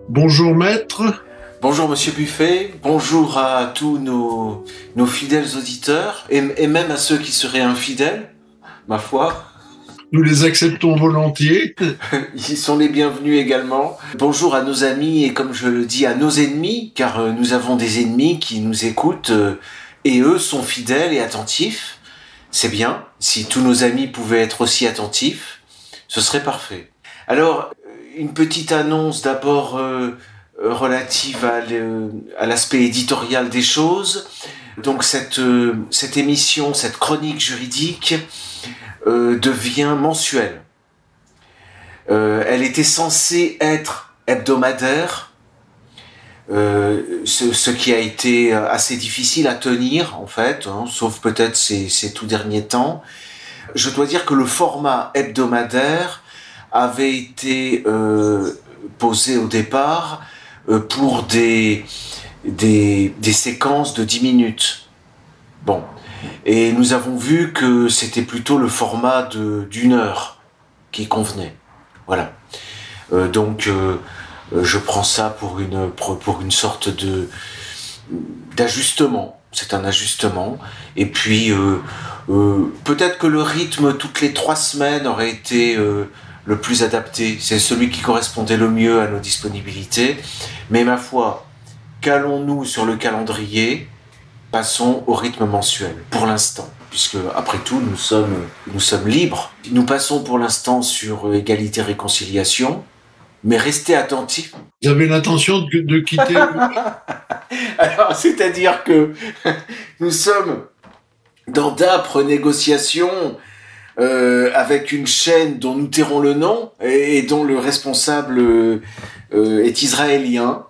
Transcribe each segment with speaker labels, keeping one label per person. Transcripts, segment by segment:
Speaker 1: Bonjour maître,
Speaker 2: Bonjour Monsieur Buffet, bonjour à tous nos fidèles auditeurs et même à ceux qui seraient infidèles, ma foi.
Speaker 1: nous les acceptons volontiers.
Speaker 2: Ils sont les bienvenus également. Bonjour à nos amis et comme je le dis à nos ennemis, car nous avons des ennemis qui nous écoutent et eux sont fidèles et attentifs. C'est bien, si tous nos amis pouvaient être aussi attentifs, ce serait parfait. Alors, une petite annonce d'abord relative à l'aspect éditorial des choses. Donc cette émission, cette chronique juridique devient mensuelle. Elle était censée être hebdomadaire, ce qui a été assez difficile à tenir en fait, hein, sauf peut-être ces tout derniers temps. Je dois dire que le format hebdomadaire avait été posé au départ pour des séquences de 10 minutes. Bon. Et nous avons vu que c'était plutôt le format d'une heure qui convenait. Voilà. Donc, je prends ça pour une sorte d'ajustement. C'est un ajustement. Et puis, peut-être que le rythme toutes les 3 semaines aurait été le plus adapté. C'est celui qui correspondait le mieux à nos disponibilités. Mais ma foi, calons-nous sur le calendrier, passons au rythme mensuel, pour l'instant. Puisque, après tout, nous sommes libres. Nous passons pour l'instant sur égalité-réconciliation, mais restez attentifs.
Speaker 1: Vous avez l'intention de quitter...
Speaker 2: Alors, c'est-à-dire que nous sommes dans d'âpres négociations avec une chaîne dont nous tairons le nom et dont le responsable est israélien.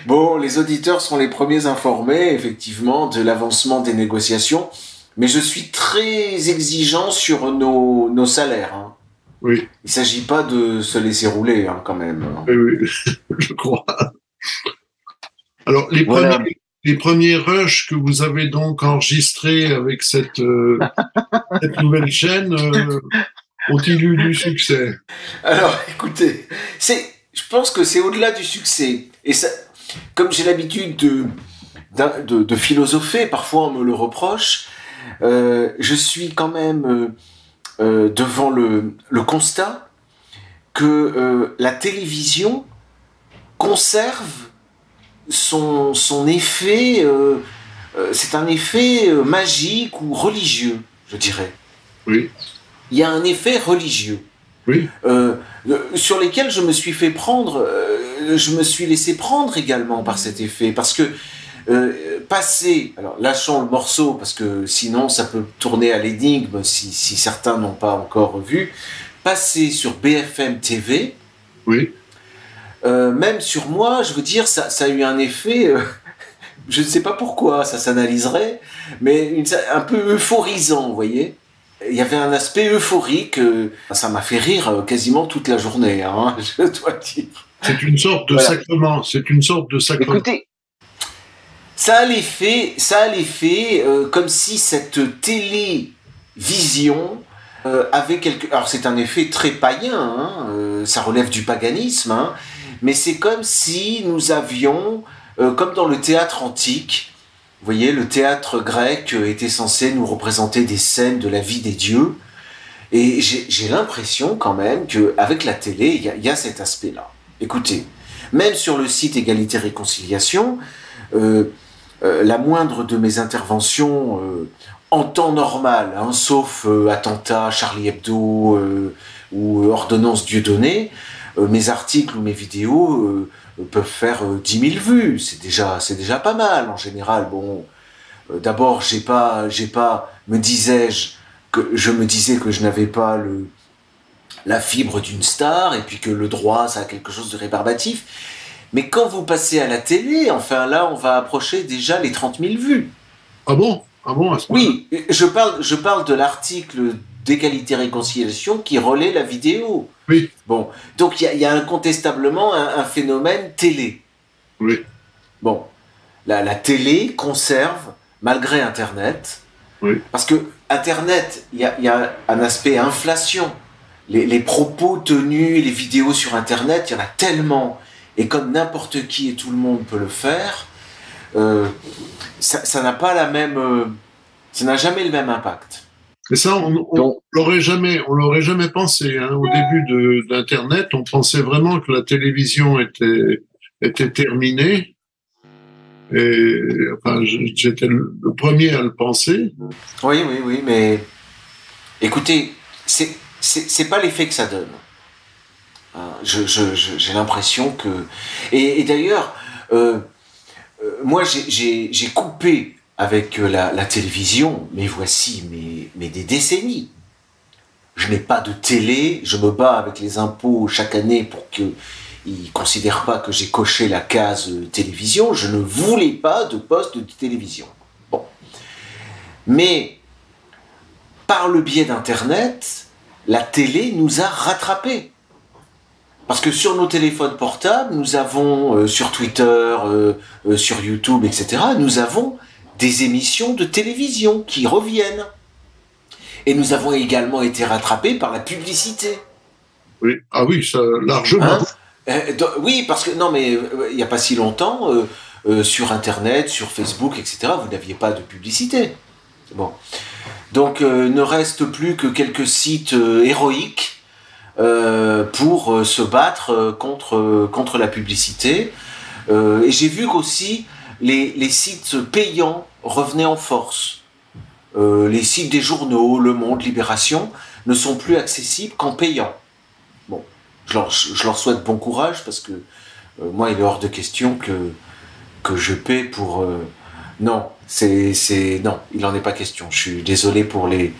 Speaker 2: Bon, les auditeurs sont les premiers informés, effectivement, de l'avancement des négociations, mais je suis très exigeant sur nos salaires. Hein.
Speaker 1: Oui,
Speaker 2: Il ne s'agit pas de se laisser rouler, hein, quand même.
Speaker 1: oui, je crois. Alors,
Speaker 2: Voilà.
Speaker 1: les premiers rushs que vous avez donc enregistrés avec cette nouvelle chaîne ont-ils eu du succès?
Speaker 2: Alors, écoutez, je pense que c'est au-delà du succès. Et ça, comme j'ai l'habitude de philosopher, parfois on me le reproche, je suis quand même devant le constat que la télévision conserve son effet, c'est un effet magique ou religieux, je dirais.
Speaker 1: Oui,
Speaker 2: Il y a un effet religieux.
Speaker 1: oui,
Speaker 2: Sur lesquels je me suis fait prendre, je me suis laissé prendre également par cet effet, parce que passer, alors lâchons le morceau, parce que sinon ça peut tourner à l'énigme si certains n'ont pas encore vu, passer sur BFM TV,
Speaker 1: oui.
Speaker 2: même sur moi, je veux dire, ça a eu un effet, je ne sais pas pourquoi, ça s'analyserait, mais un peu euphorisant, vous voyez. Il y avait un aspect euphorique, ça m'a fait rire quasiment toute la journée, hein, je dois dire.
Speaker 1: C'est une sorte de
Speaker 2: Voilà.
Speaker 1: sacrement, c'est une sorte de sacrement.
Speaker 2: Écoutez, ça a l'effet comme si cette télévision avait quelque... Alors c'est un effet très païen, hein, ça relève du paganisme, hein, mais c'est comme si nous avions, comme dans le théâtre antique, vous voyez, le théâtre grec était censé nous représenter des scènes de la vie des dieux, et j'ai l'impression quand même qu'avec la télé, il y a cet aspect-là. Écoutez, même sur le site Égalité-Réconciliation, la moindre de mes interventions en temps normal, hein, sauf attentat, Charlie Hebdo ou ordonnance Dieudonné, mes articles ou mes vidéos peuvent faire 10 000 vues. C'est déjà pas mal en général. Bon, d'abord, je me disais que je n'avais pas la fibre d'une star et puis que le droit, ça a quelque chose de rébarbatif. Mais quand vous passez à la télé, enfin là, on va approcher déjà les 30 000 vues.
Speaker 1: Ah bon? Ah bon, à ce moment-là?
Speaker 2: Oui, je parle de l'article d'égalité-réconciliation qui relaie la vidéo.
Speaker 1: Oui,
Speaker 2: Bon, donc il y a incontestablement un phénomène télé.
Speaker 1: oui,
Speaker 2: Bon, la télé conserve, malgré Internet,
Speaker 1: oui,
Speaker 2: parce que Internet, il y a un aspect inflation. les propos tenus, les vidéos sur Internet, il y en a tellement, et comme n'importe qui et tout le monde peut le faire, ça n'a pas la même, ça n'a jamais le même impact.
Speaker 1: Et ça, on l'aurait jamais pensé. Hein. Au début d'Internet, on pensait vraiment que la télévision était terminée. Et enfin, j'étais le premier à le penser.
Speaker 2: Oui, mais écoutez, c'est pas l'effet que ça donne. J'ai l'impression que... Et d'ailleurs, moi j'ai coupé avec la télévision, mais voici mais des décennies. Je n'ai pas de télé, je me bats avec les impôts chaque année pour qu'ils ne considèrent pas que j'ai coché la case télévision. Je ne voulais pas de poste de télévision. Bon. Mais par le biais d'Internet, la télé nous a rattrapés. Parce que sur nos téléphones portables, nous avons, sur Twitter, sur YouTube, etc., nous avons des émissions de télévision qui reviennent. Et nous avons également été rattrapés par la publicité.
Speaker 1: Oui, ah oui, ça, largement.
Speaker 2: Oui, parce que, non, mais il n'y a pas si longtemps, sur Internet, sur Facebook, etc., vous n'aviez pas de publicité. Bon. Donc, ne reste plus que quelques sites héroïques pour se battre contre la publicité. Et j'ai vu qu'aussi les sites payants revenaient en force. Les sites des journaux, Le Monde, Libération, ne sont plus accessibles qu'en payant. Bon, je leur souhaite bon courage parce que moi, il est hors de question que je paie pour... non, non, il n'en est pas question. Je suis désolé pour les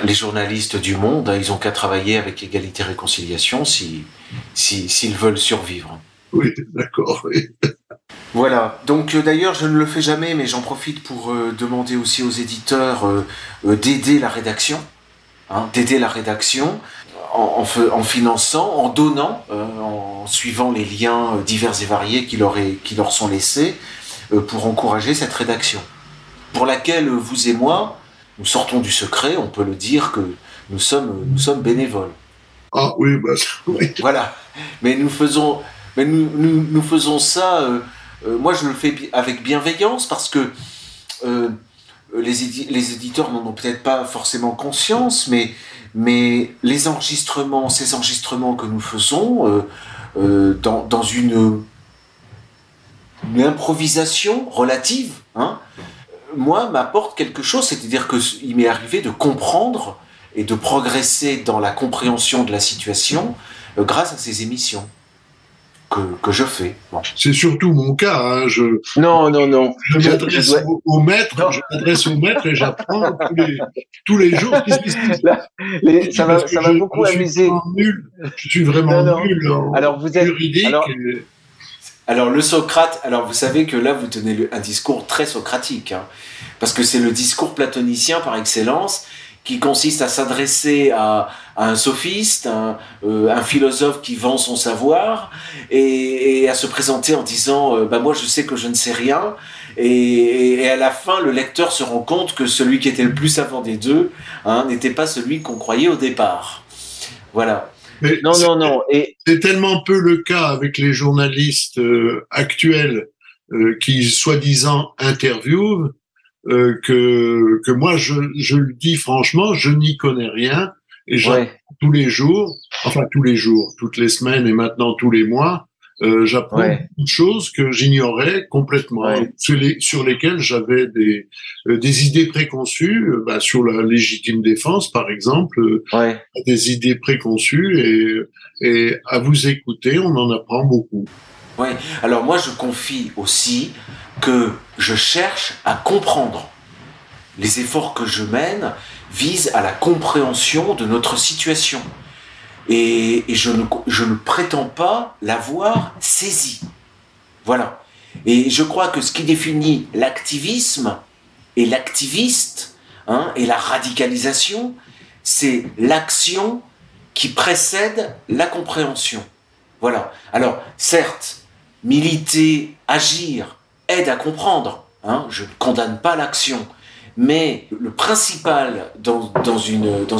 Speaker 2: journalistes du Monde. Ils n'ont qu'à travailler avec Égalité et Réconciliation s'ils veulent survivre.
Speaker 1: Oui, d'accord, oui.
Speaker 2: Voilà, donc d'ailleurs je ne le fais jamais, mais j'en profite pour demander aussi aux éditeurs d'aider la rédaction, d'aider la rédaction en finançant, en donnant, en suivant les liens divers et variés qui leur sont laissés pour encourager cette rédaction, pour laquelle vous et moi, nous sortons du secret, on peut le dire que nous sommes bénévoles.
Speaker 1: Ah oui, bah oui.
Speaker 2: Voilà, mais nous faisons ça... moi, je le fais avec bienveillance parce que les éditeurs n'en ont peut-être pas forcément conscience, mais ces enregistrements que nous faisons dans une improvisation relative, moi, m'apporte quelque chose. C'est-à-dire qu'il m'est arrivé de comprendre et de progresser dans la compréhension de la situation grâce à ces émissions que je fais. Bon.
Speaker 1: C'est surtout mon cas. Hein.
Speaker 2: Non.
Speaker 1: Je m'adresse au maître et j'apprends tous les jours.
Speaker 2: Là, ça m'a beaucoup amusé.
Speaker 1: Je suis vraiment nul
Speaker 2: alors, vous êtes,
Speaker 1: juridique.
Speaker 2: Alors, le Socrate, vous savez que là, vous tenez un discours très socratique. Parce que c'est le discours platonicien par excellence, qui consiste à s'adresser à un sophiste, un philosophe qui vend son savoir, et à se présenter en disant moi je sais que je ne sais rien, et à la fin le lecteur se rend compte que celui qui était le plus savant des deux n'était pas celui qu'on croyait au départ. Voilà.
Speaker 1: Mais non. C'est tellement peu le cas avec les journalistes actuels qui soi-disant interviewent. Que moi je le dis franchement, je n'y connais rien et j'apprends tous les jours, toutes les semaines et maintenant tous les mois, j'apprends beaucoup de choses que j'ignorais complètement, sur lesquelles j'avais des idées préconçues, sur la légitime défense par exemple, des idées préconçues et à vous écouter, on en apprend beaucoup.
Speaker 2: Oui, alors moi je confie aussi que je cherche à comprendre. Les efforts que je mène visent à la compréhension de notre situation. Et je ne prétends pas l'avoir saisie. Voilà. Et je crois que ce qui définit l'activisme et l'activiste, et la radicalisation, c'est l'action qui précède la compréhension. Voilà. Alors, certes, militer, agir, aide à comprendre. Je ne condamne pas l'action. Mais le principal dans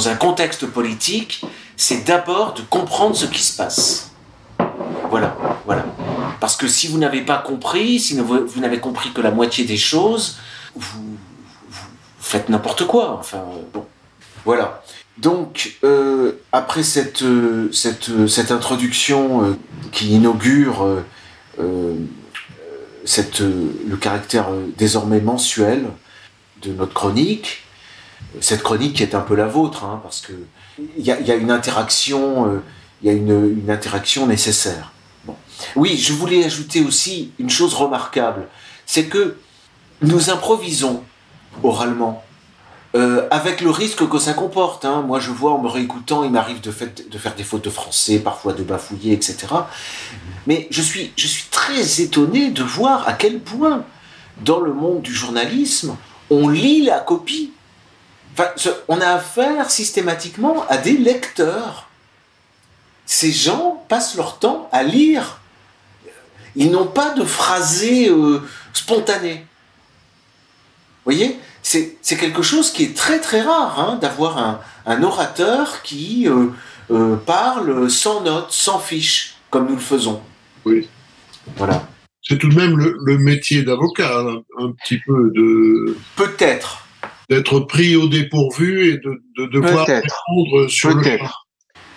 Speaker 2: un contexte politique, c'est d'abord de comprendre ce qui se passe. Voilà. Parce que si vous n'avez pas compris, si vous n'avez compris que la moitié des choses, vous faites n'importe quoi. Enfin, bon, voilà. Donc, après cette introduction qui inaugure le caractère désormais mensuel de notre chronique, cette chronique qui est un peu la vôtre, hein, parce que il y a une interaction, une interaction nécessaire. Bon. Oui, je voulais ajouter aussi une chose remarquable, c'est que nous improvisons oralement, avec le risque que ça comporte. Hein. Moi, je vois en me réécoutant, il m'arrive de faire des fautes de français, parfois de bafouiller, etc. Mais je suis très étonné de voir à quel point, dans le monde du journalisme, on lit la copie. Enfin, on a affaire systématiquement à des lecteurs. Ces gens passent leur temps à lire. Ils n'ont pas de phrasé spontané. Vous voyez, c'est quelque chose qui est très très rare, hein, d'avoir un orateur qui parle sans notes, sans fiche, comme nous le faisons.
Speaker 1: Oui.
Speaker 2: Voilà.
Speaker 1: C'est tout de même le métier d'avocat, un petit peu de...
Speaker 2: Peut-être.
Speaker 1: D'être pris au dépourvu et de devoir répondre sur le champ.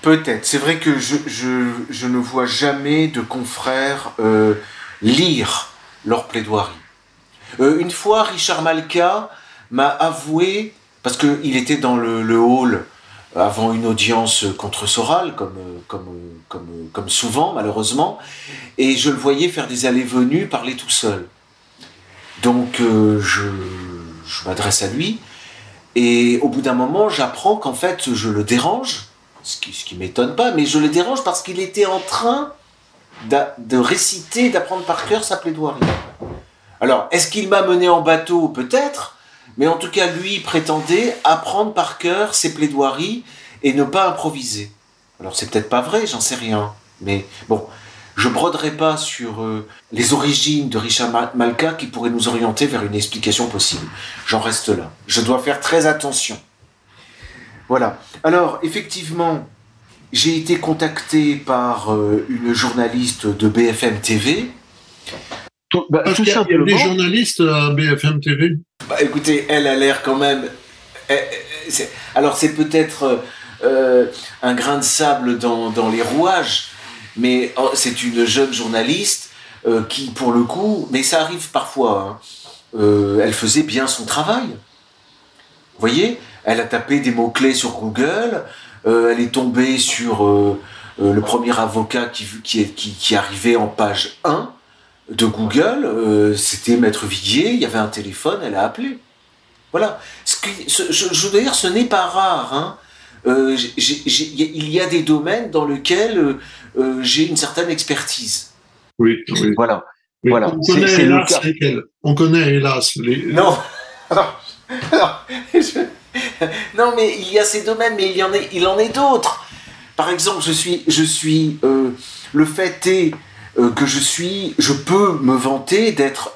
Speaker 2: Peut-être. C'est vrai que je ne vois jamais de confrères lire leur plaidoirie. Une fois, Richard Malka m'a avoué, parce qu'il était dans le hall avant une audience contre Soral, comme souvent, malheureusement, et je le voyais faire des allées-venues, parler tout seul. Donc, je m'adresse à lui, et au bout d'un moment, j'apprends qu'en fait, je le dérange, ce qui m'étonne pas, mais je le dérange parce qu'il était en train de réciter, d'apprendre par cœur sa plaidoirie. Alors, est-ce qu'il m'a mené en bateau? Peut-être, mais en tout cas, lui prétendait apprendre par cœur ses plaidoiries et ne pas improviser. Alors, c'est peut-être pas vrai, j'en sais rien, mais bon, je broderai pas sur les origines de Richard Malka qui pourraient nous orienter vers une explication possible. J'en reste là. Je dois faire très attention. Voilà. Alors, effectivement, j'ai été contacté par une journaliste de BFM TV.
Speaker 1: Tout simplement. Il y a des journalistes à BFM TV.
Speaker 2: Bah, écoutez, elle a l'air quand même... Alors, c'est peut-être un grain de sable dans les rouages, mais c'est une jeune journaliste qui, pour le coup... Mais ça arrive parfois. Hein, elle faisait bien son travail. Vous voyez ? Elle a tapé des mots-clés sur Google, elle est tombée sur le premier avocat qui arrivait en page 1 de Google, c'était Maître Viguier, il y avait un téléphone, elle a appelé. Voilà. Je dois dire, ce n'est pas rare. Hein. Il y a des domaines dans lesquels j'ai une certaine expertise.
Speaker 1: Oui.
Speaker 2: Voilà.
Speaker 1: Oui,
Speaker 2: Voilà.
Speaker 1: On connaît hélas les...
Speaker 2: Non. Non, mais il y a ces domaines, mais il en est d'autres. Par exemple, le fait est que je peux me vanter d'être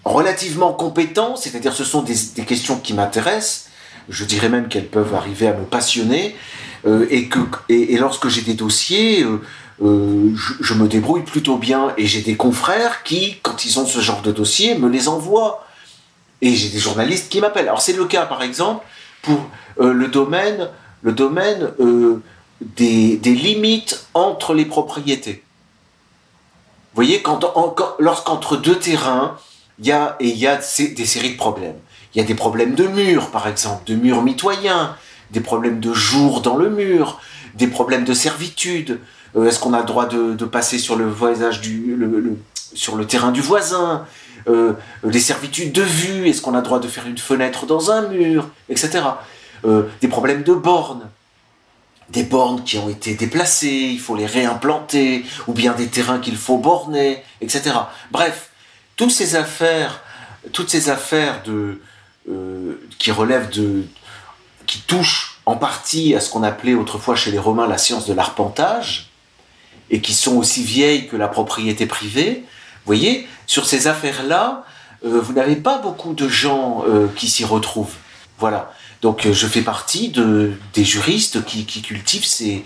Speaker 2: relativement compétent, c'est-à-dire ce sont des questions qui m'intéressent, je dirais même qu'elles peuvent arriver à me passionner, et lorsque j'ai des dossiers, je me débrouille plutôt bien, et j'ai des confrères qui, quand ils ont ce genre de dossier, me les envoient. Et j'ai des journalistes qui m'appellent. Alors c'est le cas, par exemple, pour le domaine des limites entre les propriétés. Vous voyez, lorsqu'entre deux terrains, il y a des séries de problèmes. Il y a des problèmes de murs, par exemple, de murs mitoyens, des problèmes de jour dans le mur, des problèmes de servitude. Est-ce qu'on a le droit de passer sur le voisinage sur le terrain du voisin? Des servitudes de vue, est-ce qu'on a le droit de faire une fenêtre dans un mur, etc. Des problèmes de bornes, des bornes qui ont été déplacées, il faut les réimplanter, ou bien des terrains qu'il faut borner, etc. Bref, toutes ces affaires qui touchent en partie à ce qu'on appelait autrefois chez les Romains la science de l'arpentage, et qui sont aussi vieilles que la propriété privée. Vous voyez, sur ces affaires-là, vous n'avez pas beaucoup de gens qui s'y retrouvent. Voilà. Donc je fais partie des juristes qui cultivent ces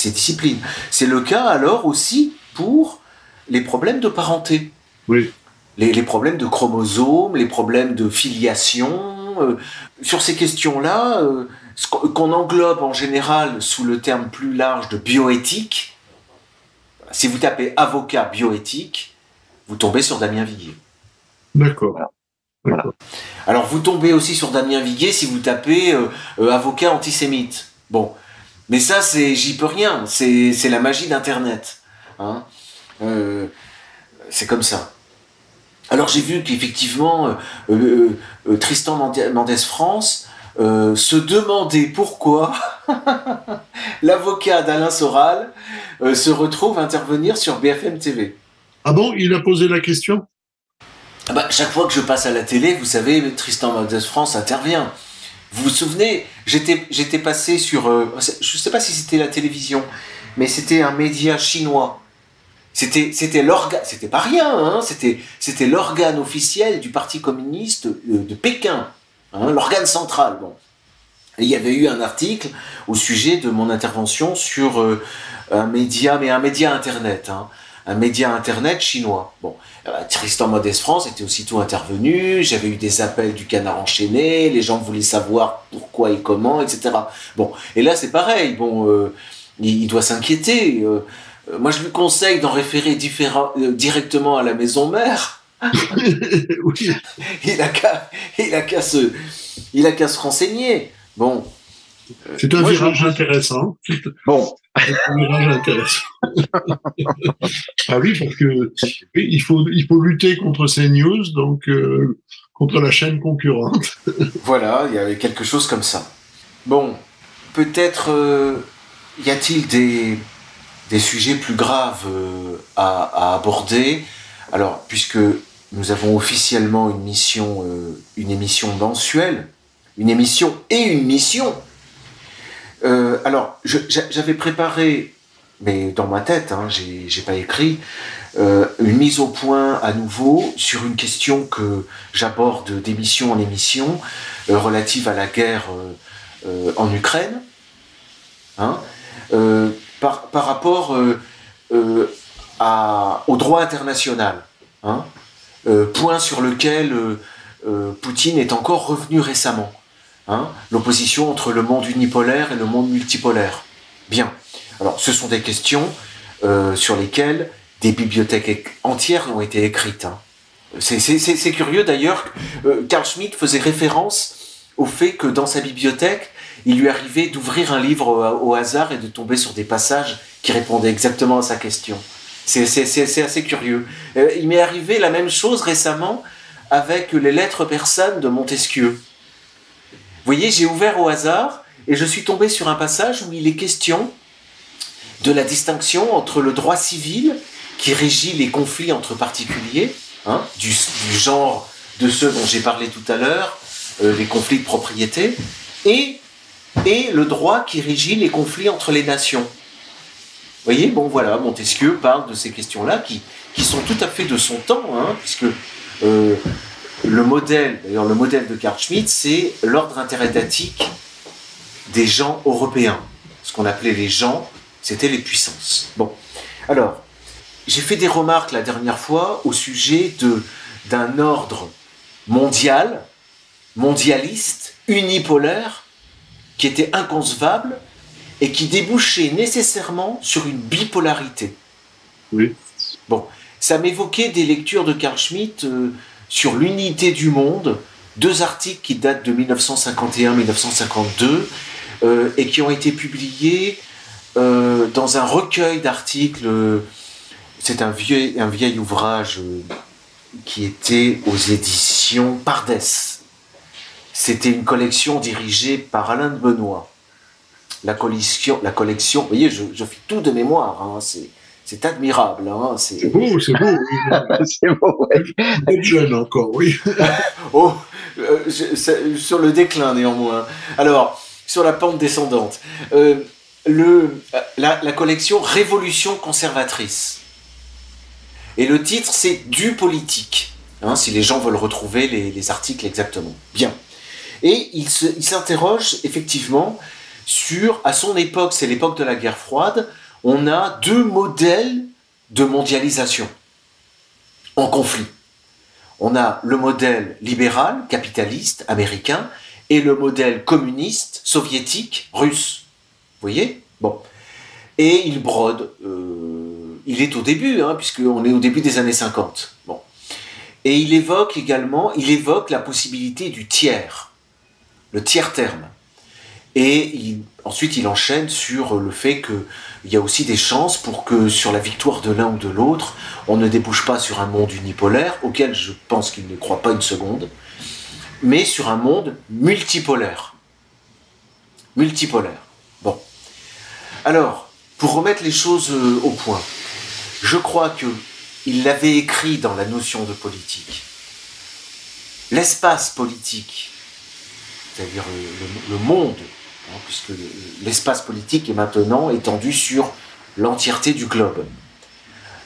Speaker 2: disciplines. C'est le cas alors aussi pour les problèmes de parenté.
Speaker 1: Oui.
Speaker 2: Les problèmes de chromosomes, les problèmes de filiation. Sur ces questions-là, qu'on englobe en général sous le terme plus large de bioéthique, si vous tapez avocat bioéthique, vous tombez sur Damien Viguier.
Speaker 1: D'accord.
Speaker 2: Voilà. Alors vous tombez aussi sur Damien Viguier si vous tapez avocat antisémite. Bon, mais ça j'y peux rien, c'est la magie d'Internet. Hein, c'est comme ça. Alors j'ai vu qu'effectivement Tristan Mendès France se demandait pourquoi l'avocat d'Alain Soral se retrouve intervenir sur BFM TV.
Speaker 1: Ah bon, il a posé la question?
Speaker 2: Chaque fois que je passe à la télé, vous savez, Tristan Mendès France intervient. Vous vous souvenez, j'étais passé sur, je ne sais pas si c'était la télévision, mais c'était un média chinois. C'était l'organe, c'était pas rien, hein, c'était l'organe officiel du Parti communiste de Pékin, hein, l'organe central. Bon. Et il y avait eu un article au sujet de mon intervention sur un média internet, hein, un média internet chinois. Bon, Tristan Mendès France était aussitôt intervenu, j'avais eu des appels du Canard enchaîné, les gens voulaient savoir pourquoi et comment, etc. Bon, et là c'est pareil, bon, il doit s'inquiéter. Moi je lui conseille d'en référer directement à la maison mère. Oui. Il a qu'à se renseigner. Bon.
Speaker 1: C'est un virage intéressant.
Speaker 2: Bon.
Speaker 1: C'est un virage intéressant. Ah oui, parce que il faut lutter contre ces news, donc contre la chaîne concurrente.
Speaker 2: Voilà, il y avait quelque chose comme ça. Bon, peut-être y a-t-il des sujets plus graves à aborder. Alors, puisque nous avons officiellement une émission mensuelle, une émission et une mission. Alors, j'avais préparé, mais dans ma tête, hein, j'ai pas écrit, une mise au point à nouveau sur une question que j'aborde d'émission en émission, relative à la guerre en Ukraine, hein, par rapport au droit international, hein, point sur lequel Poutine est encore revenu récemment. Hein, l'opposition entre le monde unipolaire et le monde multipolaire. Bien. Alors, ce sont des questions sur lesquelles des bibliothèques entières ont été écrites. Hein. C'est curieux d'ailleurs. Carl Schmitt faisait référence au fait que dans sa bibliothèque, il lui arrivait d'ouvrir un livre au hasard et de tomber sur des passages qui répondaient exactement à sa question. C'est assez curieux. Il m'est arrivé la même chose récemment avec les lettres persanes de Montesquieu. Vous voyez, j'ai ouvert au hasard et je suis tombé sur un passage où il est question de la distinction entre le droit civil qui régit les conflits entre particuliers, hein, du genre de ceux dont j'ai parlé tout à l'heure, les conflits de propriété, et le droit qui régit les conflits entre les nations. Vous voyez, bon voilà, Montesquieu parle de ces questions-là qui sont tout à fait de son temps, hein, puisque le modèle de Carl Schmitt, c'est l'ordre interétatique des gens européens. Ce qu'on appelait les gens, c'était les puissances. Bon, alors, j'ai fait des remarques la dernière fois au sujet d'un ordre mondialiste, unipolaire, qui était inconcevable et qui débouchait nécessairement sur une bipolarité.
Speaker 1: Oui.
Speaker 2: Bon, ça m'évoquait des lectures de Carl Schmitt sur l'unité du monde, 2 articles qui datent de 1951-1952 et qui ont été publiés dans un recueil d'articles. C'est un vieil ouvrage qui était aux éditions Pardès. C'était une collection dirigée par Alain de Benoît. La collection, vous voyez, je fais tout de mémoire, hein, c'est admirable. Hein,
Speaker 1: c'est beau. C'est beau, ouais. Vous êtes jeune encore, oui.
Speaker 2: Oh, sur le déclin néanmoins. Alors, sur la pente descendante. La collection Révolution conservatrice. Et le titre, c'est Du politique. hein, si les gens veulent retrouver les articles exactement. Bien. Et il s'interroge effectivement sur, à son époque, c'est l'époque de la guerre froide, on a deux modèles de mondialisation en conflit. On a le modèle libéral, capitaliste, américain, et le modèle communiste, soviétique, russe. Vous voyez? Bon. Et il brode. Il est au début, hein, puisqu'on est au début des années 50. Bon. Et il évoque également, la possibilité du tiers, le tiers terme. Et ensuite, il enchaîne sur le fait qu'il y a aussi des chances pour que, sur la victoire de l'un ou de l'autre, on ne débouche pas sur un monde unipolaire, auquel je pense qu'il ne croit pas une seconde, mais sur un monde multipolaire. Multipolaire. Bon. Alors, pour remettre les choses au point, je crois qu'il l'avait écrit dans la notion de politique. L'espace politique, c'est-à-dire le monde, hein, puisque l'espace politique est maintenant étendu sur l'entièreté du globe.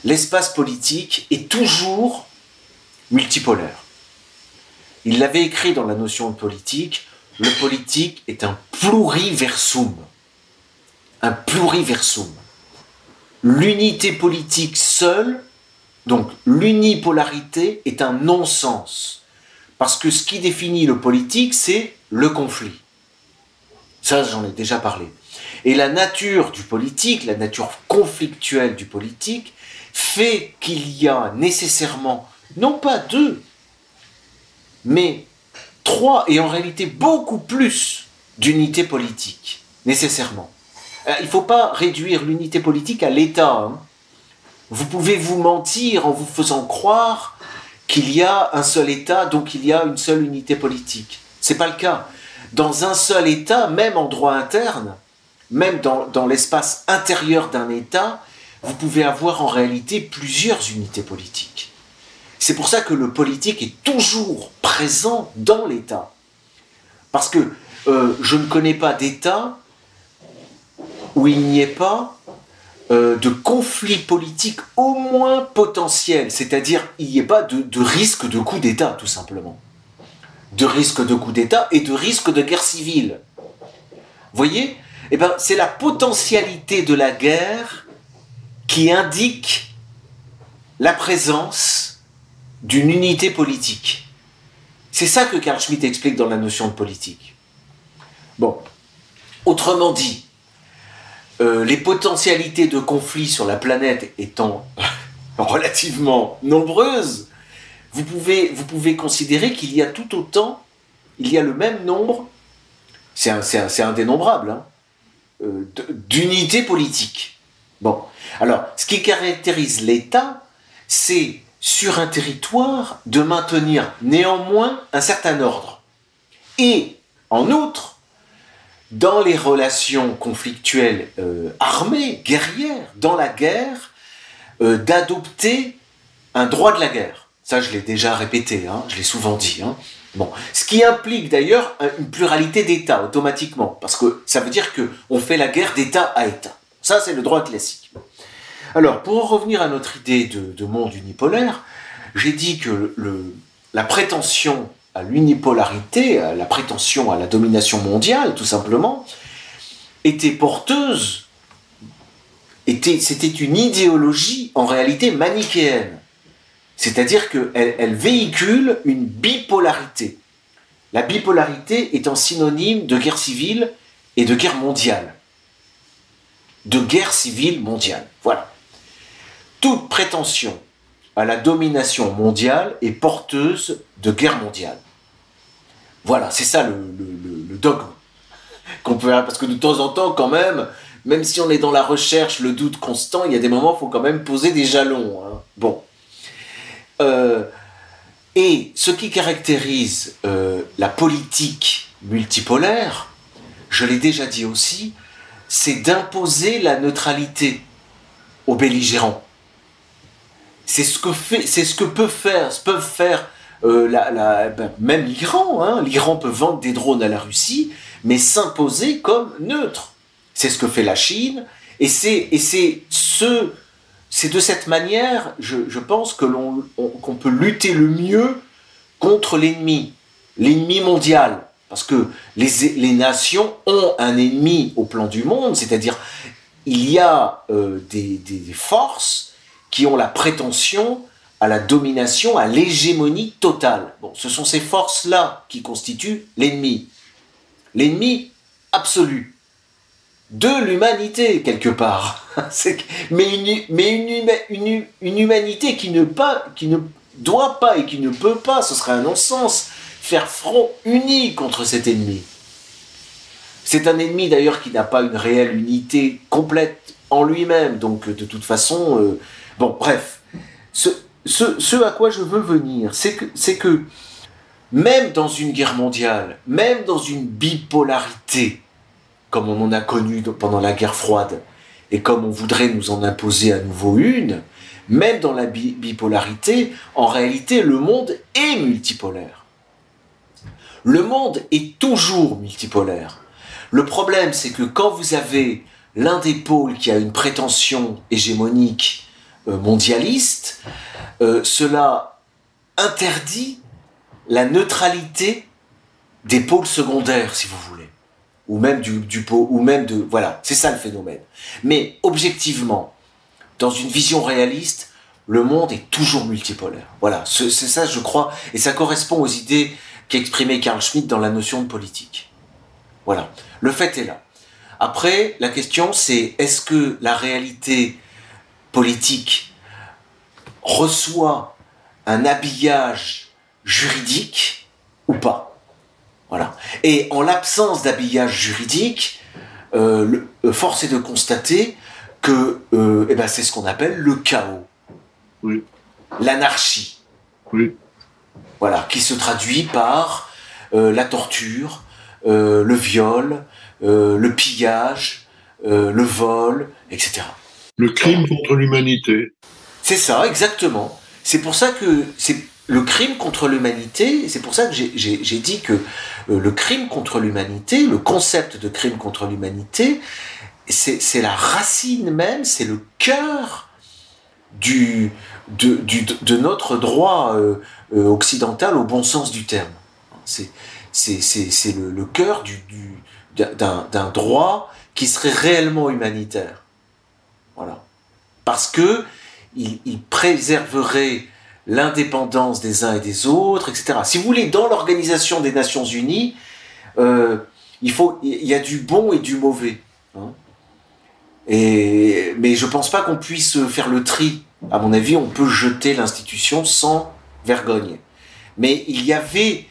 Speaker 2: L'espace politique est toujours multipolaire. Il l'avait écrit dans la notion de politique, le politique est un pluriversum. Un pluriversum. L'unité politique seule, donc l'unipolarité, est un non-sens. Parce que ce qui définit le politique, c'est le conflit. Ça, j'en ai déjà parlé. Et la nature du politique, la nature conflictuelle du politique, fait qu'il y a nécessairement, non pas deux, mais trois, et en réalité beaucoup plus d'unités politiques, nécessairement. Il ne faut pas réduire l'unité politique à l'État. Hein. Vous pouvez vous mentir en vous faisant croire qu'il y a un seul État, donc il y a une seule unité politique. Ce n'est pas le cas. Dans un seul État, même en droit interne, même dans l'espace intérieur d'un État, vous pouvez avoir en réalité plusieurs unités politiques. C'est pour ça que le politique est toujours présent dans l'État. Parce que je ne connais pas d'État où il n'y ait pas de conflit politique au moins potentiel, c'est-à-dire il n'y ait pas de risque de coup d'État, tout simplement. De risque de coup d'État et de risque de guerre civile. Vous voyez? Eh ben, c'est la potentialité de la guerre qui indique la présence d'une unité politique. C'est ça que Carl Schmitt explique dans la notion de politique. Bon, autrement dit, les potentialités de conflit sur la planète étant relativement nombreuses, vous pouvez considérer qu'il y a tout autant, il y a le même nombre, c'est indénombrable, hein, d'unités politiques. Bon, alors, ce qui caractérise l'État, c'est, sur un territoire, de maintenir néanmoins un certain ordre. Et, en outre, dans les relations conflictuelles armées, guerrières, dans la guerre, d'adopter un droit de la guerre. Ça, je l'ai déjà répété, hein, je l'ai souvent dit. Hein. Bon. Ce qui implique d'ailleurs une pluralité d'États, automatiquement, parce que ça veut dire qu'on fait la guerre d'État à État. Ça, c'est le droit classique. Alors, pour en revenir à notre idée de monde unipolaire, j'ai dit que la prétention à l'unipolarité, à la prétention à la domination mondiale, tout simplement, était porteuse, c'était une idéologie en réalité manichéenne. C'est-à-dire qu'elle véhicule une bipolarité. La bipolarité étant synonyme de guerre civile et de guerre mondiale. De guerre civile mondiale. Voilà. Toute prétention à la domination mondiale est porteuse de guerre mondiale. Voilà, c'est ça le dogme qu'on peut avoir. Parce que de temps en temps, quand même si on est dans la recherche, le doute constant, il y a des moments où il faut quand même poser des jalons. Hein. Bon. Et ce qui caractérise la politique multipolaire, je l'ai déjà dit aussi, c'est d'imposer la neutralité aux belligérants. C'est ce que peuvent faire même l'Iran. Hein. L'Iran peut vendre des drones à la Russie, mais s'imposer comme neutre. C'est ce que fait la Chine, et c'est c'est de cette manière, je pense, qu'on peut lutter le mieux contre l'ennemi mondial. Parce que les nations ont un ennemi au plan du monde, c'est-à-dire il y a des forces qui ont la prétention à la domination, à l'hégémonie totale. Bon, ce sont ces forces-là qui constituent l'ennemi absolu de l'humanité quelque part. mais une humanité qui ne doit pas et qui ne peut pas, ce serait un non-sens, faire front uni contre cet ennemi. C'est un ennemi d'ailleurs qui n'a pas une réelle unité complète en lui-même, donc de toute façon, bon bref, ce à quoi je veux venir, c'est que même dans une guerre mondiale, même dans une bipolarité, comme on en a connu pendant la guerre froide, et comme on voudrait nous en imposer à nouveau une, même dans la bipolarité, en réalité, le monde est multipolaire. Le monde est toujours multipolaire. Le problème, c'est que quand vous avez l'un des pôles qui a une prétention hégémonique mondialiste, cela interdit la neutralité des pôles secondaires, si vous voulez, ou même du pôle, ou même de... Voilà, c'est ça le phénomène. Mais objectivement, dans une vision réaliste, le monde est toujours multipolaire. Voilà, c'est ça, je crois, et ça correspond aux idées qu'exprimait Carl Schmitt dans la notion de politique. Voilà, le fait est là. Après, la question c'est, est-ce que la réalité politique reçoit un habillage juridique ou pas? Voilà. Et en l'absence d'habillage juridique, force est de constater que c'est ce qu'on appelle le chaos.
Speaker 1: Oui.
Speaker 2: L'anarchie.
Speaker 1: Oui.
Speaker 2: Voilà, qui se traduit par la torture, le viol, le pillage, le vol, etc.
Speaker 1: Le crime contre l'humanité.
Speaker 2: C'est ça, exactement. C'est pour ça que c'est le crime contre l'humanité, c'est pour ça que j'ai dit que le crime contre l'humanité, le concept de crime contre l'humanité, c'est la racine même, c'est le cœur de notre droit occidental au bon sens du terme. C'est le cœur d'un droit qui serait réellement humanitaire. Voilà. Parce que il préserverait l'indépendance des uns et des autres, etc. Si vous voulez, dans l'Organisation des Nations Unies, il y a du bon et du mauvais. Hein. Mais je pense pas qu'on puisse faire le tri. À mon avis, on peut jeter l'institution sans vergogne. Mais il y avait,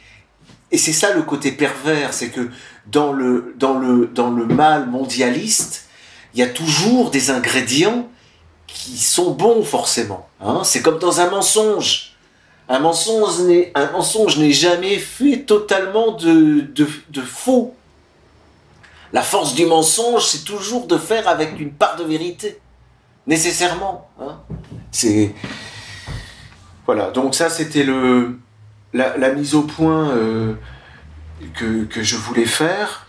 Speaker 2: et c'est ça le côté pervers, c'est que dans le mal mondialiste, il y a toujours des ingrédients qui sont bons forcément. Hein. C'est comme dans un mensonge. Un mensonge n'est jamais fait totalement de faux. La force du mensonge, c'est toujours de faire avec une part de vérité. Nécessairement. Hein. Voilà, donc ça c'était la mise au point que je voulais faire.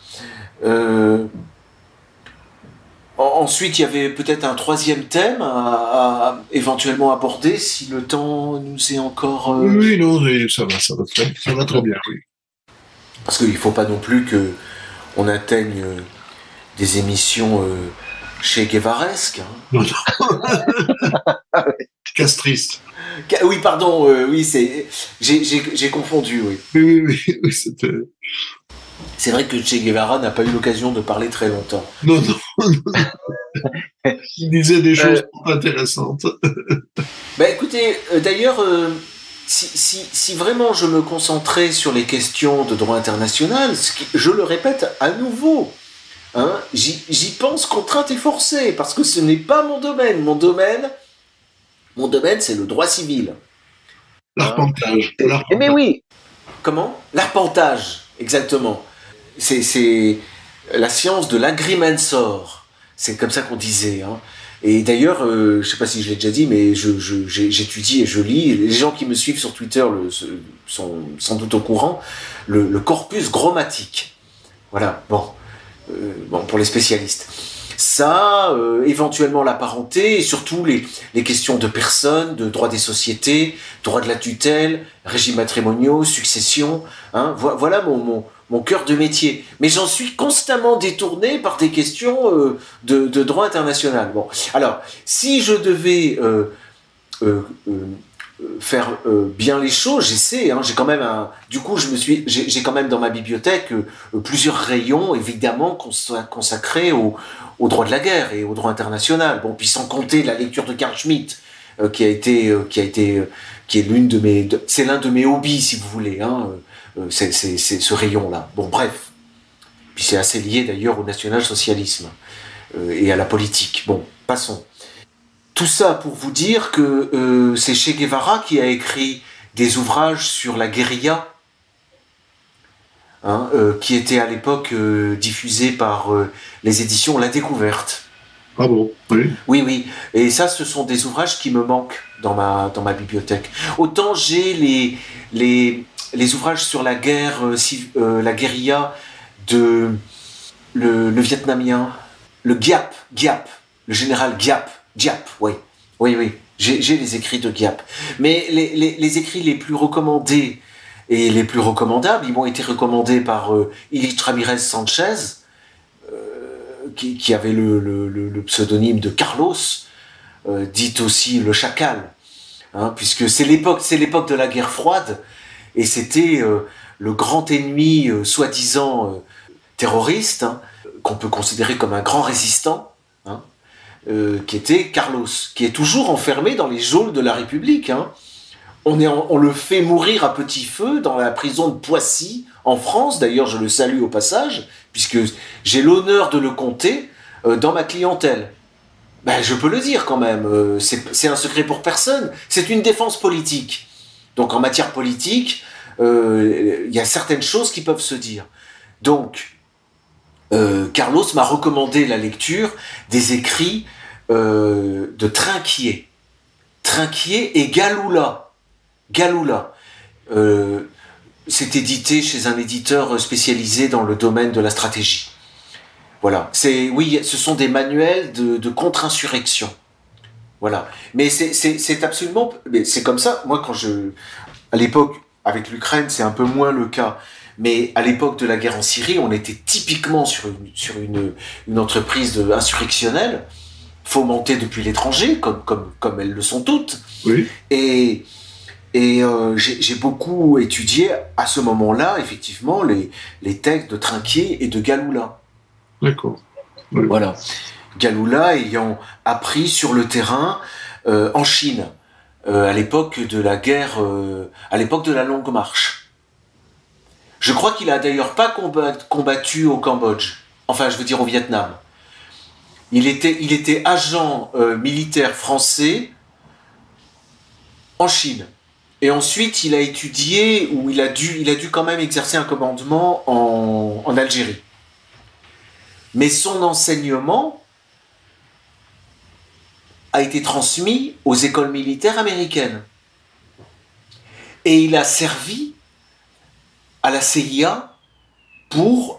Speaker 2: Ensuite, il y avait peut-être un troisième thème à éventuellement aborder si le temps nous est encore...
Speaker 1: Oui, non, mais ça va très bien, oui.
Speaker 2: Parce qu'il ne faut pas non plus qu'on atteigne des émissions chez Guevaresque. Hein.
Speaker 1: Non. Castriste.
Speaker 2: Oui, pardon, oui, j'ai confondu, oui.
Speaker 1: Oui, c'était...
Speaker 2: C'est vrai que Che Guevara n'a pas eu l'occasion de parler très longtemps.
Speaker 1: Non. Il disait des choses intéressantes.
Speaker 2: Écoutez, d'ailleurs, si vraiment je me concentrais sur les questions de droit international, je le répète à nouveau, hein, j'y pense contrainte et forcée, parce que ce n'est pas mon domaine. Mon domaine, c'est le droit civil.
Speaker 1: L'arpentage.
Speaker 2: Mais oui. Comment ? L'arpentage, exactement. C'est la science de l'agrimensor. C'est comme ça qu'on disait. Hein. Et d'ailleurs, je ne sais pas si je l'ai déjà dit, mais j'étudie et je lis. Les gens qui me suivent sur Twitter sont sans doute au courant. Le corpus grammatique. Voilà, bon, pour les spécialistes. Ça, éventuellement la parenté, et surtout les questions de personnes, de droit des sociétés, droit de la tutelle, régimes matrimoniaux, succession. Hein, voilà mon cœur de métier. Mais j'en suis constamment détourné par des questions de droit international. Bon, alors, si je devais faire bien les choses, j'essaie. Hein, j'ai quand même du coup, j'ai quand même dans ma bibliothèque plusieurs rayons, évidemment, consacrés au droit de la guerre et au droit international. Bon, puis sans compter la lecture de Carl Schmitt, qui est c'est l'un de mes hobbies, si vous voulez. Hein, c'est ce rayon-là. Bon, bref. Puis c'est assez lié d'ailleurs au national-socialisme et à la politique. Bon, passons. Tout ça pour vous dire que c'est Che Guevara qui a écrit des ouvrages sur la guérilla, hein, qui étaient à l'époque diffusés par les éditions La Découverte.
Speaker 1: Ah bon, oui.
Speaker 2: Oui, oui. Et ça, ce sont des ouvrages qui me manquent dans ma bibliothèque. Autant j'ai les ouvrages sur la guerre, la guérilla de le vietnamien, le Giap, le général Giap, oui. J'ai les écrits de Giap. Mais les écrits les plus recommandés et les plus recommandables, ils m'ont été recommandés par Ilich Ramirez Sanchez, qui avait le pseudonyme de Carlos, dit aussi le Chacal, hein, puisque c'est l'époque de la guerre froide, et c'était le grand ennemi soi-disant terroriste, hein, qu'on peut considérer comme un grand résistant, hein, qui était Carlos, qui est toujours enfermé dans les geôles de la République. Hein. On le fait mourir à petit feu dans la prison de Poissy, en France. D'ailleurs, je le salue au passage, puisque j'ai l'honneur de le compter dans ma clientèle. Ben, je peux le dire quand même, c'est un secret pour personne. C'est une défense politique. Donc en matière politique, il y a certaines choses qui peuvent se dire. Donc, Carlos m'a recommandé la lecture des écrits de Trinquier et Galula. C'est édité chez un éditeur spécialisé dans le domaine de la stratégie. Voilà. Oui, ce sont des manuels de contre-insurrection. Voilà. Mais c'est absolument, mais c'est comme ça. Moi, à l'époque, avec l'Ukraine, c'est un peu moins le cas. Mais à l'époque de la guerre en Syrie, on était typiquement sur une entreprise insurrectionnelle, fomentée depuis l'étranger, comme elles le sont toutes.
Speaker 1: Oui.
Speaker 2: Et j'ai beaucoup étudié à ce moment-là, effectivement, les textes de Trinquier et de Galula.
Speaker 1: D'accord. Oui.
Speaker 2: Voilà. Galula ayant appris sur le terrain en Chine, à l'époque de la guerre, à l'époque de la Longue Marche. Je crois qu'il a d'ailleurs pas combattu au Cambodge, enfin je veux dire au Vietnam. Il était agent militaire français en Chine. Et ensuite il a étudié, ou il a dû quand même exercer un commandement en Algérie. Mais son enseignement a été transmis aux écoles militaires américaines. Et il a servi à la CIA pour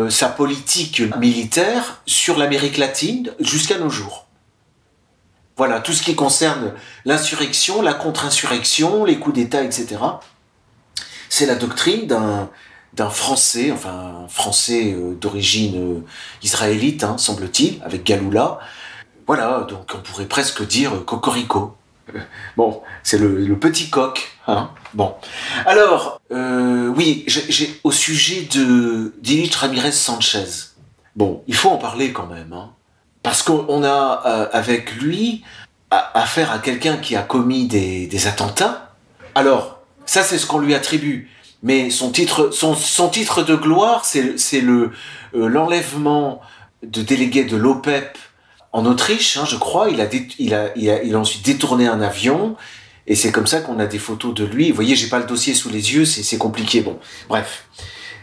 Speaker 2: sa politique militaire sur l'Amérique latine jusqu'à nos jours. Voilà, tout ce qui concerne l'insurrection, la contre-insurrection, les coups d'État, etc. C'est la doctrine d'un Français, enfin un Français d'origine israélite, hein, semble-t-il, avec Galula. Voilà, donc on pourrait presque dire cocorico. Bon, c'est le petit coq. Hein, bon. Alors, oui, au sujet d'Ilich Ramirez Sanchez, bon, il faut en parler quand même, hein, parce qu'on a avec lui affaire à quelqu'un qui a commis des attentats. Alors, ça c'est ce qu'on lui attribue, mais son titre de gloire, c'est l'enlèvement de délégués de l'OPEP en Autriche, hein, je crois. Il a ensuite détourné un avion, et c'est comme ça qu'on a des photos de lui. Vous voyez, j'ai pas le dossier sous les yeux, c'est compliqué. Bon, bref.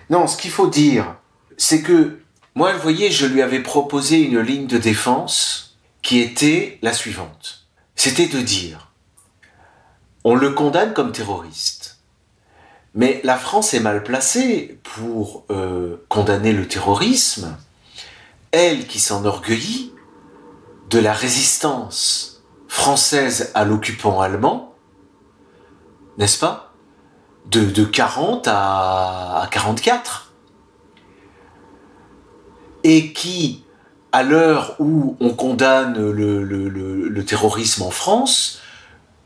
Speaker 2: Non, ce qu'il faut dire, c'est que moi, vous voyez, je lui avais proposé une ligne de défense qui était la suivante. C'était de dire, on le condamne comme terroriste, mais la France est mal placée pour condamner le terrorisme. elle qui s'enorgueillit de la résistance française à l'occupant allemand, n'est-ce pas, de 40 à 44, et qui, à l'heure où on condamne le terrorisme en France,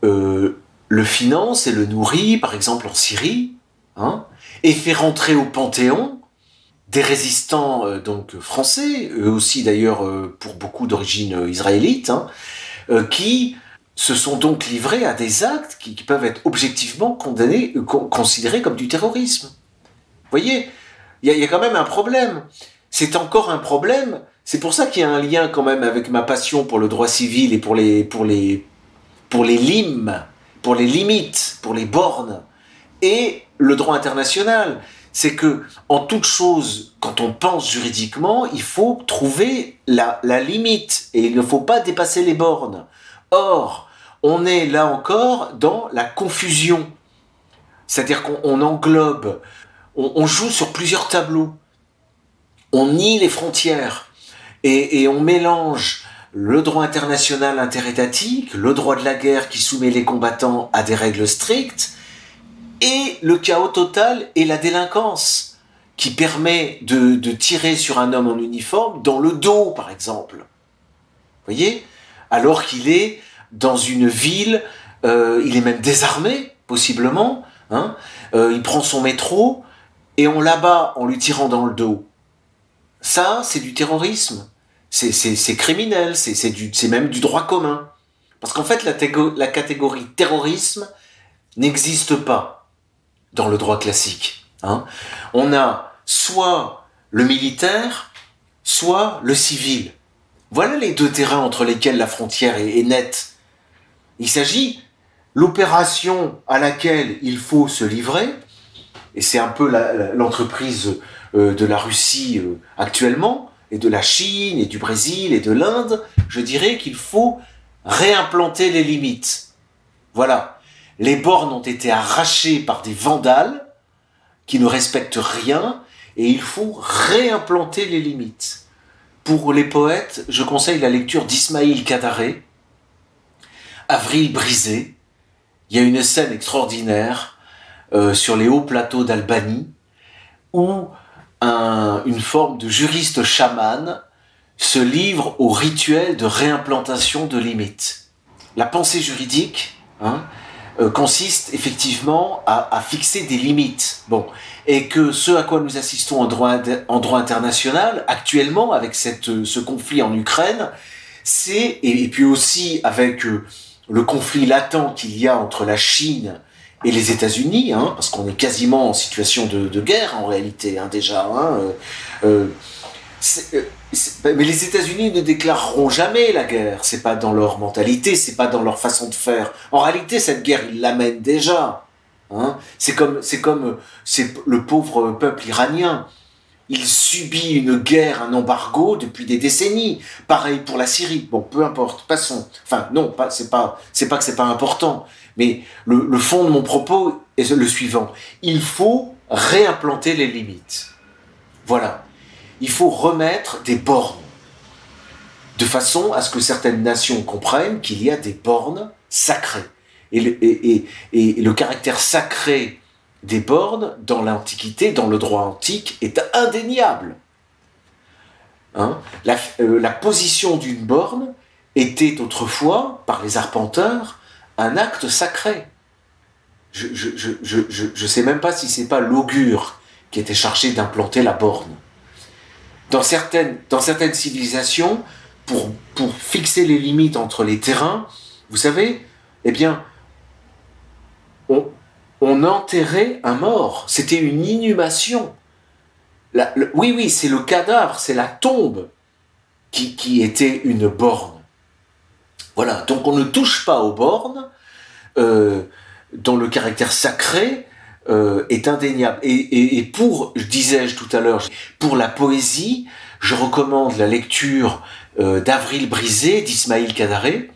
Speaker 2: le finance et le nourrit, par exemple en Syrie, hein, et fait rentrer au Panthéon des résistants donc français, eux aussi d'ailleurs pour beaucoup d'origine israélite, hein, qui se sont donc livrés à des actes qui peuvent être objectivement condamnés, considérés comme du terrorisme. Vous voyez, il y a quand même un problème. C'est encore un problème. C'est pour ça qu'il y a un lien quand même avec ma passion pour le droit civil et pour les limes, pour les limites, pour les bornes, et le droit international. C'est que, en toute chose, quand on pense juridiquement, il faut trouver la limite, et il ne faut pas dépasser les bornes. Or, on est là encore dans la confusion. C'est-à-dire qu'on englobe, on joue sur plusieurs tableaux. On nie les frontières, et on mélange le droit international interétatique, le droit de la guerre qui soumet les combattants à des règles strictes, et le chaos total et la délinquance, qui permet de tirer sur un homme en uniforme dans le dos, par exemple. Vous voyez ? Alors qu'il est dans une ville, il est même désarmé, possiblement, hein, il prend son métro, et on l'abat en lui tirant dans le dos. Ça, c'est du terrorisme. C'est criminel, c'est même du droit commun. Parce qu'en fait, la catégorie terrorisme n'existe pas dans le droit classique. Hein. On a soit le militaire, soit le civil. Voilà les deux terrains entre lesquels la frontière est nette. Il s'agit l'opération à laquelle il faut se livrer, et c'est un peu l'entreprise de la Russie actuellement, et de la Chine, et du Brésil, et de l'Inde, je dirais qu'il faut réimplanter les limites. Voilà. Les bornes ont été arrachées par des vandales qui ne respectent rien, et il faut réimplanter les limites. Pour les poètes, je conseille la lecture d'Ismaïl Kadaré, Avril brisé. Il y a une scène extraordinaire sur les hauts plateaux d'Albanie où une forme de juriste chaman se livre au rituel de réimplantation de limites. La pensée juridique consiste effectivement à fixer des limites. Bon, et que ce à quoi nous assistons en droit international, actuellement, avec ce conflit en Ukraine, et puis aussi avec le conflit latent qu'il y a entre la Chine et les États-Unis, hein, parce qu'on est quasiment en situation de guerre en réalité, hein, déjà. Mais les États-Unis ne déclareront jamais la guerre. C'est pas dans leur mentalité, c'est pas dans leur façon de faire. En réalité, cette guerre, ils la mènent déjà. Hein. C'est comme le pauvre peuple iranien. Il subit une guerre, un embargo depuis des décennies. Pareil pour la Syrie. Bon, peu importe, passons. Enfin, non, c'est pas que c'est pas important. Mais le fond de mon propos est le suivant. Il faut réimplanter les limites. Voilà. Il faut remettre des bornes. De façon à ce que certaines nations comprennent qu'il y a des bornes sacrées. Et le caractère sacré des bornes, dans l'Antiquité, dans le droit antique, est indéniable. Hein? La position d'une borne était autrefois, par les arpenteurs, un acte sacré. Je sais même pas si c'est pas l'augure qui était chargé d'implanter la borne. Dans certaines civilisations, pour fixer les limites entre les terrains, vous savez, eh bien, on enterrait un mort. C'était une inhumation. Oui, c'est le cadavre, c'est la tombe qui était une borne. Voilà, donc on ne touche pas aux bornes, dont le caractère sacré est indéniable. Et disais-je tout à l'heure, pour la poésie, je recommande la lecture d'Avril brisé d'Ismaïl Kadaré.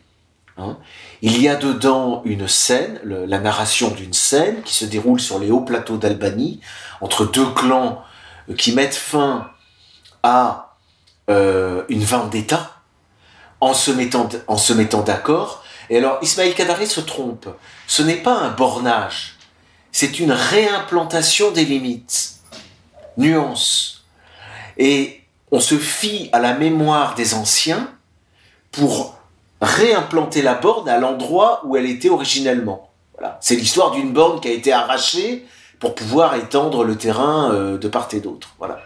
Speaker 2: Hein. Il y a dedans une scène, la narration d'une scène qui se déroule sur les hauts plateaux d'Albanie, entre deux clans qui mettent fin à une vendetta en se mettant d'accord. Et alors, Ismaël Kadare se trompe. Ce n'est pas un bornage, c'est une réimplantation des limites. Nuance. Et on se fie à la mémoire des anciens pour réimplanter la borne à l'endroit où elle était originellement. Voilà. C'est l'histoire d'une borne qui a été arrachée pour pouvoir étendre le terrain de part et d'autre. Voilà.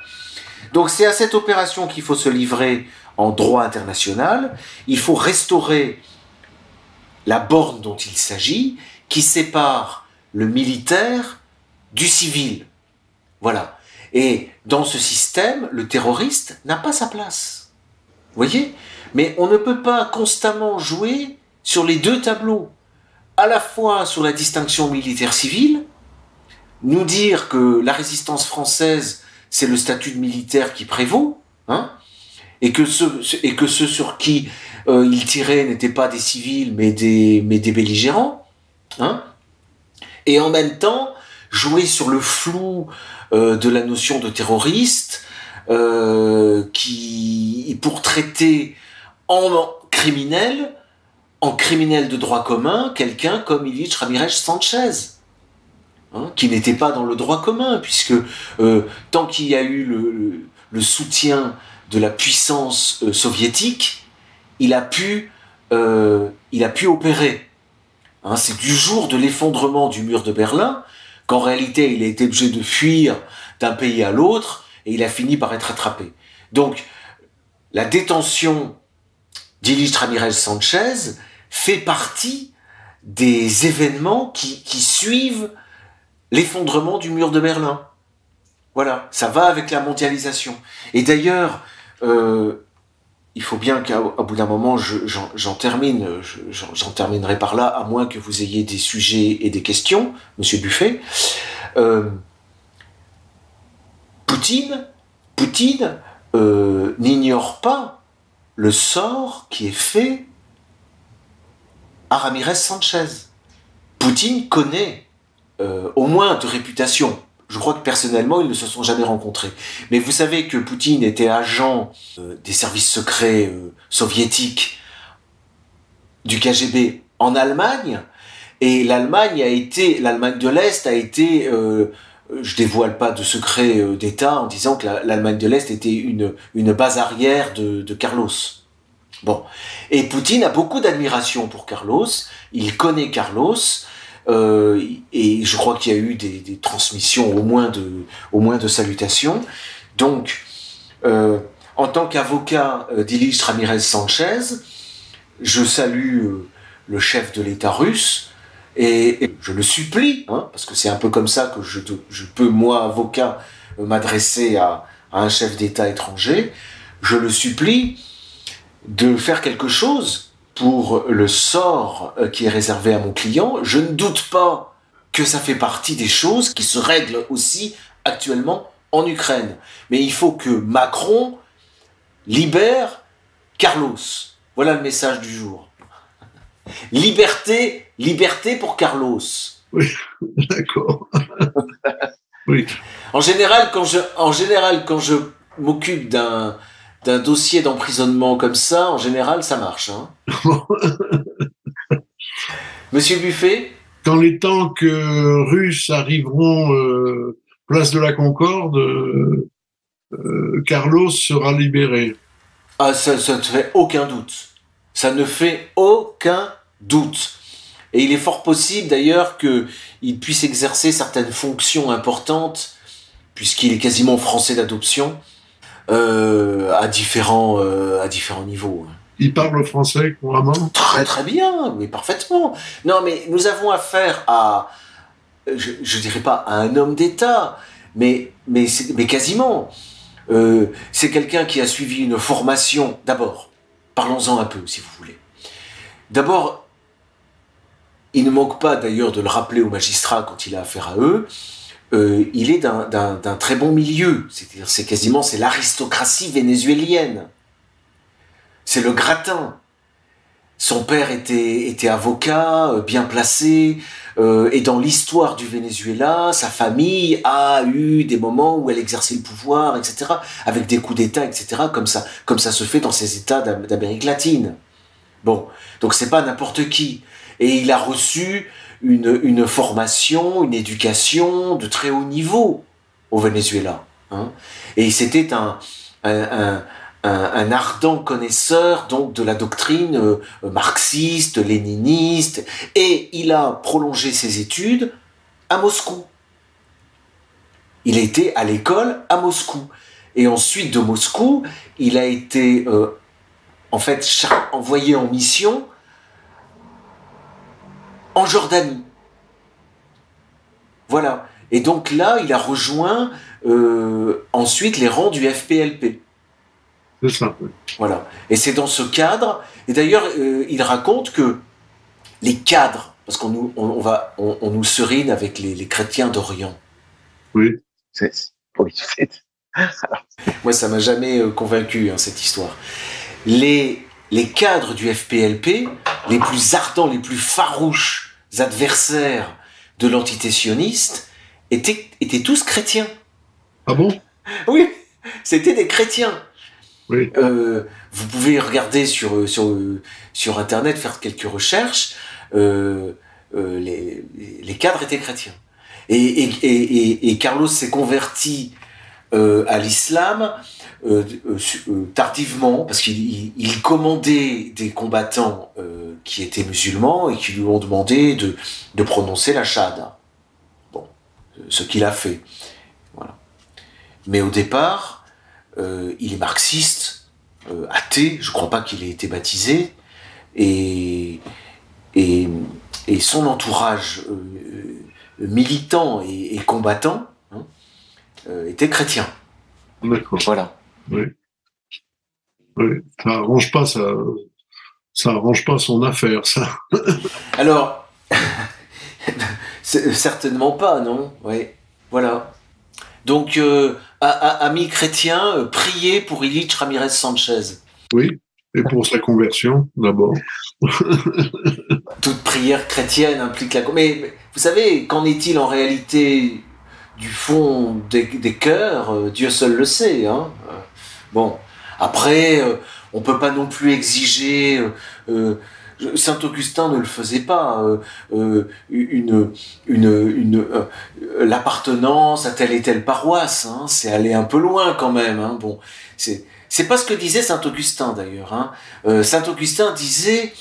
Speaker 2: Donc c'est à cette opération qu'il faut se livrer en droit international. Il faut restaurer la borne dont il s'agit, qui sépare le militaire du civil. Voilà. Et dans ce système, le terroriste n'a pas sa place. Vous voyez ? Mais on ne peut pas constamment jouer sur les deux tableaux. À la fois sur la distinction militaire-civile, nous dire que la résistance française, c'est le statut de militaire qui prévaut, hein, et que ceux sur qui il tirait n'étaient pas des civils, mais des belligérants, hein, et en même temps, jouer sur le flou de la notion de terroriste, pour traiter en criminel de droit commun, quelqu'un comme Ilich Ramirez Sanchez, hein, qui n'était pas dans le droit commun, puisque tant qu'il y a eu le soutien de la puissance soviétique, il a pu opérer. Hein, c'est du jour de l'effondrement du mur de Berlin qu'en réalité il a été obligé de fuir d'un pays à l'autre et il a fini par être attrapé. Donc la détention d'Ilich Ramirez Sanchez fait partie des événements qui suivent l'effondrement du mur de Berlin. Voilà, ça va avec la mondialisation. Et d'ailleurs, il faut bien qu'au bout d'un moment, j'en terminerai par là, à moins que vous ayez des sujets et des questions, Monsieur Buffet. Poutine n'ignore pas le sort qui est fait à Ramirez Sanchez. Poutine connaît, au moins de réputation. Je crois que personnellement, ils ne se sont jamais rencontrés. Mais vous savez que Poutine était agent des services secrets soviétiques du KGB en Allemagne, et l'Allemagne de l'Est a été, je dévoile pas de secret d'État en disant que l'Allemagne de l'Est était une base arrière de Carlos. Bon. Et Poutine a beaucoup d'admiration pour Carlos, il connaît Carlos, et je crois qu'il y a eu des transmissions au moins de salutations. Donc, en tant qu'avocat d'Ilich Ramirez Sanchez, je salue le chef de l'État russe et je le supplie, hein, parce que c'est un peu comme ça que je peux, moi, avocat, m'adresser à un chef d'État étranger. Je le supplie de faire quelque chose pour le sort qui est réservé à mon client. Je ne doute pas que ça fait partie des choses qui se règlent aussi actuellement en Ukraine. Mais il faut que Macron libère Carlos. Voilà le message du jour. Liberté pour Carlos.
Speaker 1: Oui, d'accord. Oui.
Speaker 2: En général, quand je m'occupe d'un dossier d'emprisonnement comme ça, en général, ça marche. Hein. Monsieur Buffet ?
Speaker 1: Quand les tanks russes arriveront place de la Concorde, Carlos sera libéré.
Speaker 2: Ah, ça ne fait aucun doute. Ça ne fait aucun doute. Et il est fort possible d'ailleurs qu'il puisse exercer certaines fonctions importantes, puisqu'il est quasiment français d'adoption, à différents niveaux.
Speaker 1: Il parle français couramment ?
Speaker 2: Très très bien, mais parfaitement. Non, mais nous avons affaire à, je dirais pas à un homme d'État, mais quasiment. C'est quelqu'un qui a suivi une formation, d'abord. Parlons-en un peu, si vous voulez. D'abord, il ne manque pas d'ailleurs de le rappeler aux magistrats quand il a affaire à eux. Il est d'un très bon milieu, c'est-à-dire c'est l'aristocratie vénézuélienne, c'est le gratin. Son père était avocat, bien placé, et dans l'histoire du Venezuela, sa famille a eu des moments où elle exerçait le pouvoir, etc., avec des coups d'État, etc., comme ça se fait dans ces États d'Amérique latine. Bon, donc c'est pas n'importe qui. Et il a reçu une formation, une éducation de très haut niveau au Venezuela. Hein. Et c'était un ardent connaisseur donc de la doctrine marxiste, léniniste, et il a prolongé ses études à Moscou. Il était à l'école à Moscou. Et ensuite de Moscou, il a été en fait envoyé en mission en Jordanie. Voilà. Et donc là, il a rejoint ensuite les rangs du FPLP.
Speaker 1: C'est ça. Oui.
Speaker 2: Voilà. Et c'est dans ce cadre, et d'ailleurs, il raconte que les cadres, parce qu'on nous serine avec les chrétiens d'Orient.
Speaker 1: Oui.
Speaker 2: Oui. Moi, ça m'a jamais convaincu, hein, cette histoire. Les cadres du FPLP, les plus ardents, les plus farouches adversaires de l'entité sioniste, étaient tous chrétiens.
Speaker 1: Ah bon?
Speaker 2: Oui, c'était des chrétiens.
Speaker 1: Oui.
Speaker 2: Vous pouvez regarder sur Internet, faire quelques recherches. Les cadres étaient chrétiens. Et Carlos s'est converti à l'islam tardivement, parce qu'il commandait des combattants qui étaient musulmans et qui lui ont demandé de prononcer la shahada. Bon, ce qu'il a fait. Voilà. Mais au départ, il est marxiste, athée, je ne crois pas qu'il ait été baptisé, et son entourage militant et combattant était chrétien.
Speaker 1: D'accord.
Speaker 2: Voilà.
Speaker 1: Oui. Oui. Ça arrange pas son affaire, ça.
Speaker 2: Alors, certainement pas, non? Oui. Voilà. Donc, amis chrétiens, priez pour Ilich Ramirez Sanchez.
Speaker 1: Oui, et pour sa conversion, d'abord.
Speaker 2: Toute prière chrétienne implique la... Mais vous savez, qu'en est-il en réalité du fond des cœurs? Dieu seul le sait. Hein. Bon, après, on peut pas non plus exiger... Saint-Augustin ne le faisait pas, l'appartenance à telle et telle paroisse, hein, c'est aller un peu loin quand même. Hein, bon, c'est pas ce que disait Saint-Augustin d'ailleurs. Hein. Saint-Augustin disait,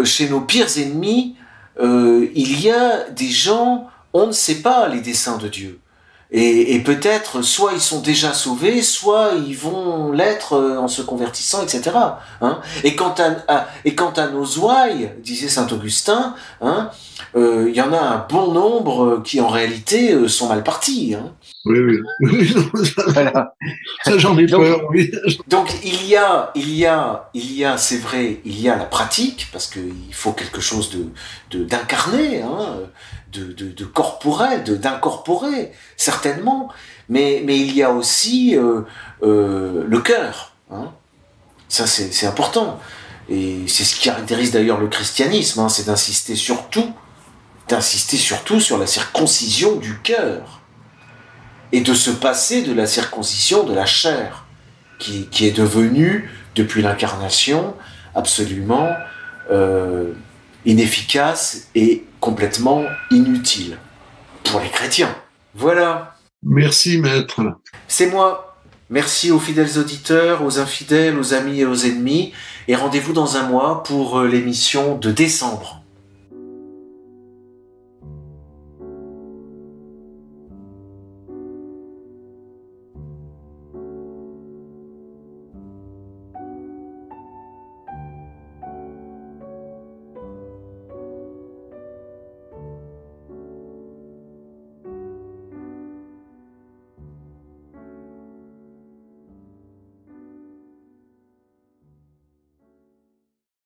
Speaker 2: chez nos pires ennemis, il y a des gens, on ne sait pas les desseins de Dieu. Et peut-être, soit ils sont déjà sauvés, soit ils vont l'être en se convertissant, etc. Hein. Et quant à nos ouailles, disait Saint-Augustin, hein, y en a un bon nombre qui en réalité sont mal partis. Hein.
Speaker 1: Oui. Voilà. Ça, j'en ai peur, oui.
Speaker 2: Donc il y a, c'est vrai, il y a la pratique, parce qu'il faut quelque chose d'incarné, hein, de corporel, d'incorporé, certainement, mais il y a aussi le cœur. Hein. Ça, c'est important. Et c'est ce qui caractérise d'ailleurs le christianisme, hein, c'est d'insister surtout sur la circoncision du cœur. Et de se passer de la circoncision de la chair, qui est devenue, depuis l'incarnation, absolument inefficace et complètement inutile pour les chrétiens. Voilà.
Speaker 1: Merci, maître.
Speaker 2: C'est moi. Merci aux fidèles auditeurs, aux infidèles, aux amis et aux ennemis. Et rendez-vous dans un mois pour l'émission de décembre.